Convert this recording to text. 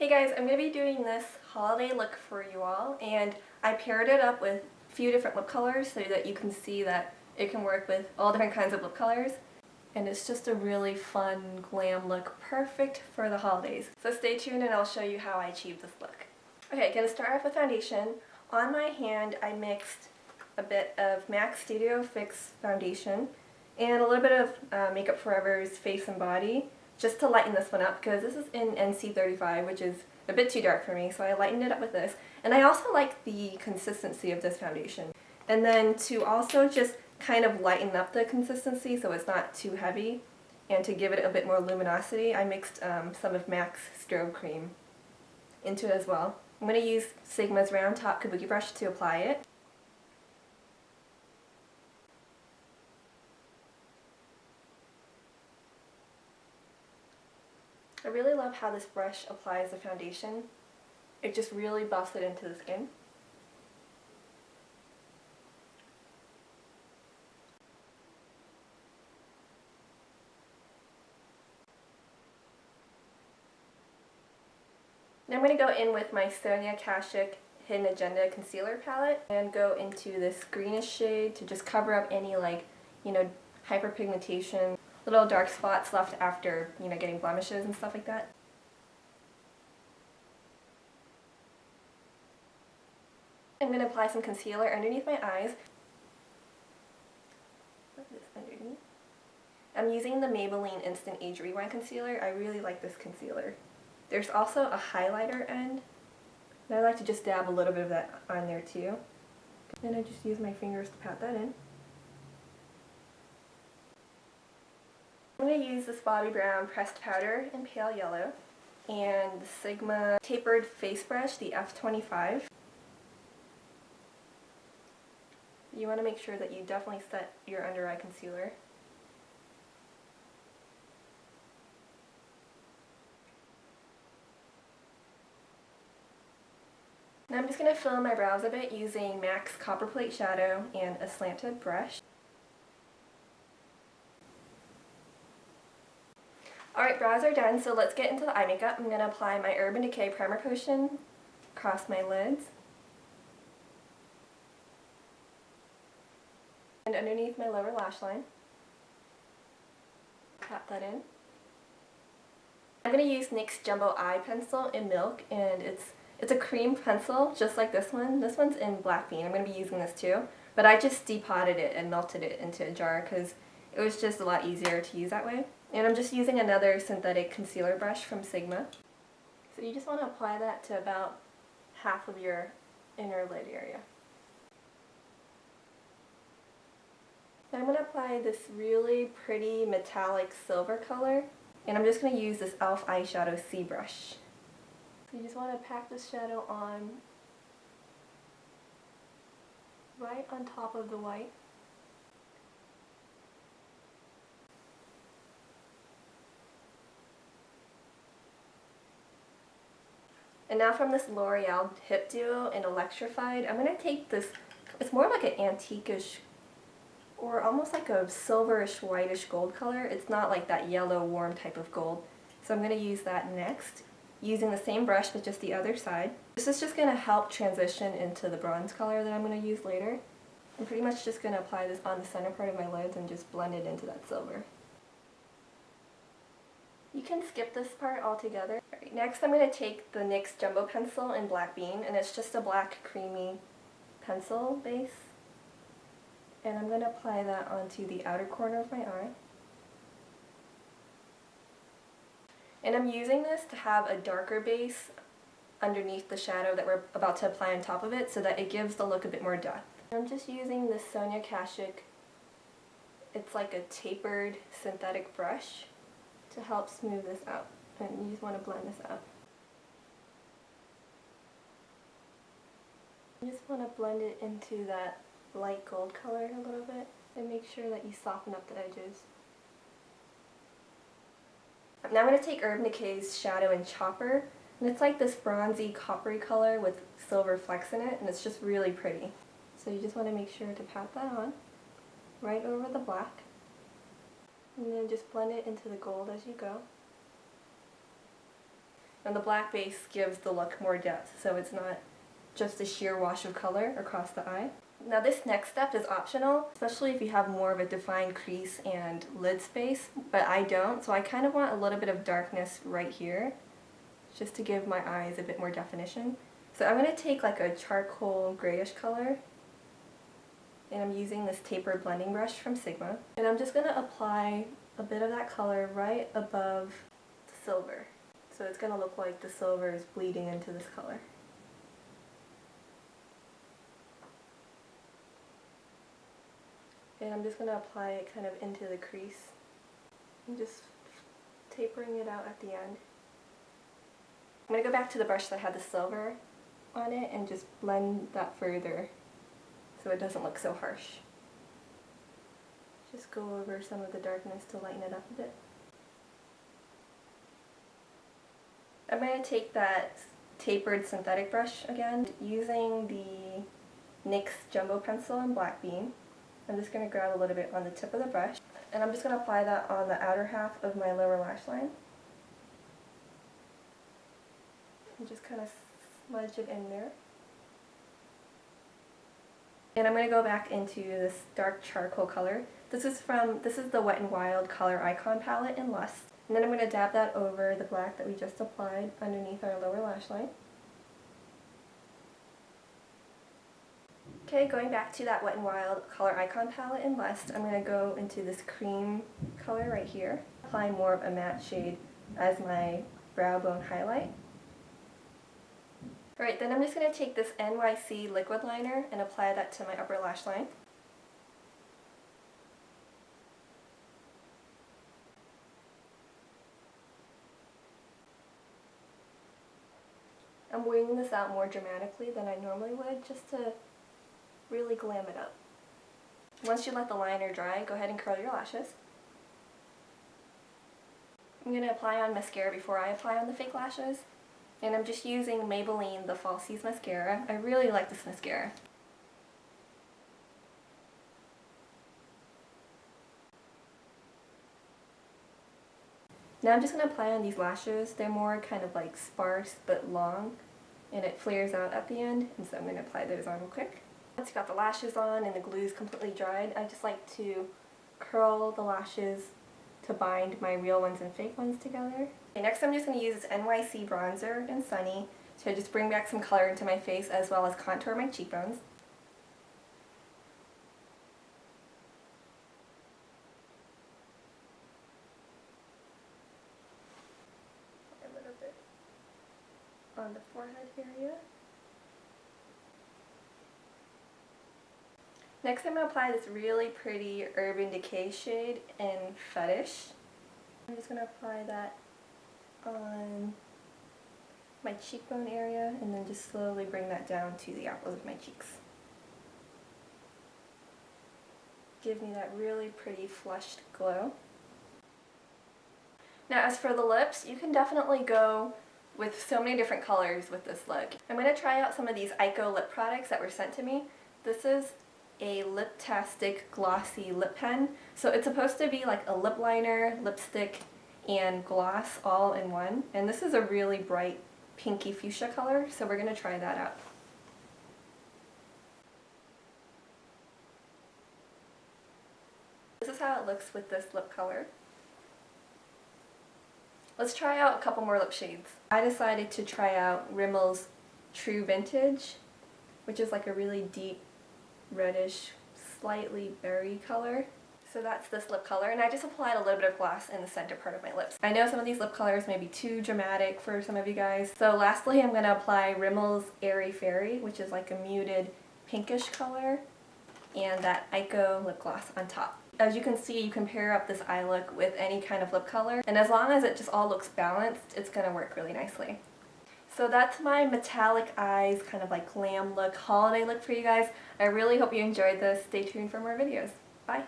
Hey guys, I'm going to be doing this holiday look for you all, and I paired it up with a few different lip colors so that you can see that it can work with all different kinds of lip colors. And it's just a really fun glam look, perfect for the holidays. So stay tuned and I'll show you how I achieved this look. Okay, going to start off with foundation. On my hand I mixed a bit of MAC Studio Fix foundation and a little bit of Makeup Forever's Face and Body, just to lighten this one up because this is in NC35, which is a bit too dark for me, so I lightened it up with this. And I also like the consistency of this foundation. And then to also just kind of lighten up the consistency so it's not too heavy, and to give it a bit more luminosity, I mixed some of MAC's Strobe cream into it as well. I'm going to use Sigma's round top kabuki brush to apply it. I really love how this brush applies the foundation. It just really buffs it into the skin. Now I'm going to go in with my Sonia Kashuk Hidden Agenda concealer palette and go into this greenish shade to just cover up any hyperpigmentation, little dark spots left after, getting blemishes and stuff like that. I'm going to apply some concealer underneath my eyes. Put this underneath. I'm using the Maybelline Instant Age Rewind Concealer. I really like this concealer. There's also a highlighter end, and I like to just dab a little bit of that on there too. And I just use my fingers to pat that in. I'm going to use this Bobbi Brown pressed powder in pale yellow and the Sigma tapered face brush, the F25. You want to make sure that you definitely set your under eye concealer. Now I'm just going to fill in my brows a bit using MAC's Copperplate shadow and a slanted brush. Alright, brows are done, so let's get into the eye makeup. I'm going to apply my Urban Decay Primer Potion across my lids and underneath my lower lash line. Tap that in. I'm going to use NYX's Jumbo Eye Pencil in Milk, and it's a cream pencil just like this one. This one's in Black Bean. I'm going to be using this too, but I just depotted it and melted it into a jar because it was just a lot easier to use that way. And I'm just using another synthetic concealer brush from Sigma. So you just want to apply that to about half of your inner lid area. Now I'm going to apply this really pretty metallic silver color, and I'm just going to use this e.l.f. eyeshadow C brush. So you just want to pack this shadow on right on top of the white. And now from this L'Oreal Hip Duo in Electrfied, I'm going to take this, it's more like an antique-ish or almost like a silverish whitish gold color. It's not like that yellow warm type of gold. So I'm going to use that next, using the same brush but just the other side. This is just going to help transition into the bronze color that I'm going to use later. I'm pretty much just going to apply this on the center part of my lids and just blend it into that silver. You can skip this part altogether. Right, next I'm going to take the NYX Jumbo Pencil in Black Bean, and it's just a black creamy pencil base. And I'm going to apply that onto the outer corner of my eye. And I'm using this to have a darker base underneath the shadow that we're about to apply on top of it so that it gives the look a bit more depth. I'm just using this Sonia Kashuk, it's like a tapered synthetic brush, to help smooth this out, and you just want to blend this out. You just want to blend it into that light gold color a little bit, and make sure that you soften up the edges. Now I'm going to take Urban Decay's shadow in Chopper, and it's like this bronzy coppery color with silver flecks in it, and it's just really pretty. So you just want to make sure to pat that on, right over the black. And then just blend it into the gold as you go. And the black base gives the look more depth, so it's not just a sheer wash of color across the eye. Now this next step is optional, especially if you have more of a defined crease and lid space, but I don't, so I kind of want a little bit of darkness right here, just to give my eyes a bit more definition. So I'm going to take like a charcoal grayish color, and I'm using this tapered blending brush from Sigma, and I'm just going to apply a bit of that color right above the silver. So it's going to look like the silver is bleeding into this color. And I'm just going to apply it kind of into the crease. I'm just tapering it out at the end. I'm going to go back to the brush that had the silver on it and just blend that further so it doesn't look so harsh. Just go over some of the darkness to lighten it up a bit. I'm going to take that tapered synthetic brush again, using the NYX Jumbo Pencil in Black Bean. I'm just going to grab a little bit on the tip of the brush, and I'm just going to apply that on the outer half of my lower lash line. And just kind of smudge it in there. And I'm going to go back into this dark charcoal color. This is the Wet n Wild Color Icon palette in Lust. And then I'm going to dab that over the black that we just applied underneath our lower lash line. Okay, going back to that Wet n Wild Color Icon palette in Lust, I'm going to go into this cream color right here. Apply more of a matte shade as my brow bone highlight. Alright, then I'm just going to take this NYC liquid liner and apply that to my upper lash line. I'm winging this out more dramatically than I normally would, just to really glam it up. Once you let the liner dry, go ahead and curl your lashes. I'm going to apply on mascara before I apply on the fake lashes. And I'm just using Maybelline the Falsies mascara. I really like this mascara. Now I'm just going to apply on these lashes. They're more kind of like sparse but long, and it flares out at the end, and so I'm going to apply those on real quick. Once you got the lashes on and the glue's completely dried, I just like to curl the lashes to bind my real ones and fake ones together. Okay, next I'm just going to use this NYC bronzer in Sunny to just bring back some color into my face as well as contour my cheekbones. A little bit on the forehead area. Next I'm going to apply this really pretty Urban Decay shade in Fetish. I'm just going to apply that on my cheekbone area and then just slowly bring that down to the apples of my cheeks. Give me that really pretty flushed glow. Now as for the lips, you can definitely go with so many different colors with this look. I'm going to try out some of these Ico lip products that were sent to me. This is a Liptastic glossy lip pen. So it's supposed to be like a lip liner, lipstick, and gloss all in one. And this is a really bright pinky fuchsia color, so we're going to try that out. This is how it looks with this lip color. Let's try out a couple more lip shades. I decided to try out Rimmel's True Vintage, which is like a really deep reddish, slightly berry color. So that's this lip color, and I just applied a little bit of gloss in the center part of my lips. I know some of these lip colors may be too dramatic for some of you guys, so lastly I'm going to apply Rimmel's Airy Fairy, which is like a muted pinkish color, and that Ico lip gloss on top. As you can see, you can pair up this eye look with any kind of lip color, and as long as it just all looks balanced, it's going to work really nicely. So that's my metallic eyes, kind of like glam look, holiday look for you guys. I really hope you enjoyed this. Stay tuned for more videos. Bye!